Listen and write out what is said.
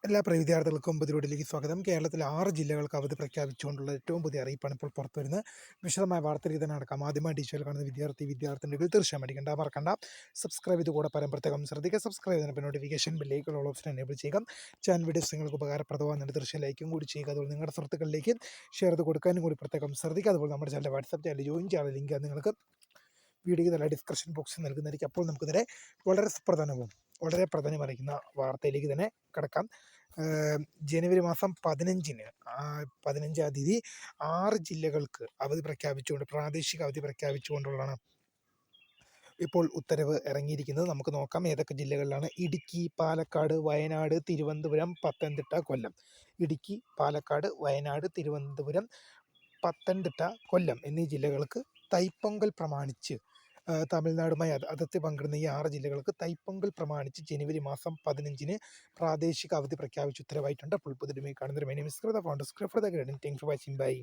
എല്ലാ പ്രിയ വിദ്യാർത്ഥികൾക്കും പുതിയ സ്വാഗതം. കേരളത്തിലെ 6 ജില്ലകൾക്ക് അവധി പ്രഖ്യാപിച്ചുകൊണ്ടുള്ള ഏറ്റവും പുതിയ അറിയിപ്പാണ് ഇപ്പോൾ പുറത്തുവരുന്നത്. വിശദമായ വാർത്തയിൽ തന്നെ നടക്കാം. ആദ്യമായി ടീച്ചറിൽ കാണുന്ന വിദ്യാർത്ഥിനികൾ തീർച്ചയായും മറക്കണ്ട. സബ്സ്ക്രൈബ് ചെയ്ത് കൂടെ പ്രത്യേകം ശ്രദ്ധിക്കുക. സബ്സ്ക്രൈബ് ചെയ്തതിന് നോട്ടിഫിക്കേഷൻ ബെല്ലേക്ക് ഓൾ ഓപ്ഷൻ എനേബിൾ ചെയ്യുക. ചാനൽ വീഡിയോസ് നിങ്ങൾക്ക് ഉപകാരപ്രദമാകുന്നുണ്ട് തീർച്ചയായും ലൈക്കും കൂടി ചെയ്യുക. അതുപോലെ നിങ്ങളുടെ സുഹൃത്തുക്കളിലേക്ക് ഷെയർ ചെയ്ത് കൊടുക്കാനും കൂടി പ്രത്യേകം ശ്രദ്ധിക്കുക. അതുപോലെ നമ്മുടെ ചാനൽ വാട്സ്ആപ്പ് ചാനൽ ജോയിൻ ചെയ്യാനുള്ള ലിങ്ക് നിങ്ങൾക്ക് വീഡിയോ നല്ല ഡിസ്ക്രിപ്ഷൻ ബോക്സിൽ നൽകുന്നതായിരിക്കും. അപ്പോൾ നമുക്കിതിനെ വളരെ സുപ്രധാനവും വളരെ പ്രാധാന്യമറിയിക്കുന്ന വാർത്തയിലേക്ക് തന്നെ കടക്കാം. ജനുവരി മാസം 15-ന് 15-ാം തീയതി 6 ജില്ലകൾക്ക് അവധി പ്രഖ്യാപിച്ചുകൊണ്ട് പ്രാദേശിക അവധി പ്രഖ്യാപിച്ചുകൊണ്ടുള്ളതാണ് ഇപ്പോൾ ഉത്തരവ് ഇറങ്ങിയിരിക്കുന്നത്. നമുക്ക് നോക്കാം ഏതൊക്കെ ജില്ലകളിലാണ്. ഇടുക്കി, പാലക്കാട്, വയനാട്, തിരുവനന്തപുരം, പത്തനംതിട്ട, കൊല്ലം. ഇടുക്കി, പാലക്കാട്, വയനാട്, തിരുവനന്തപുരം, പത്തനംതിട്ട, കൊല്ലം എന്നീ ജില്ലകൾക്ക് തൈപ്പൊങ്കൽ പ്രമാണിച്ച് തമിഴ്നാടുമായി അതിർത്തി പങ്കിടുന്ന ഈ 6 ജില്ലകൾക്ക് തൈപ്പൊങ്കൽ പ്രമാണിച്ച് ജനുവരി മാസം 15-ന് പ്രാദേശിക അവധി പ്രഖ്യാപിച്ച് ഉത്തരവായിട്ടുണ്ട്. അപ്പോൾ പുതിയ കാണുന്നൊരു my name is Krita, founder script the guiding. Thanks for watching. By.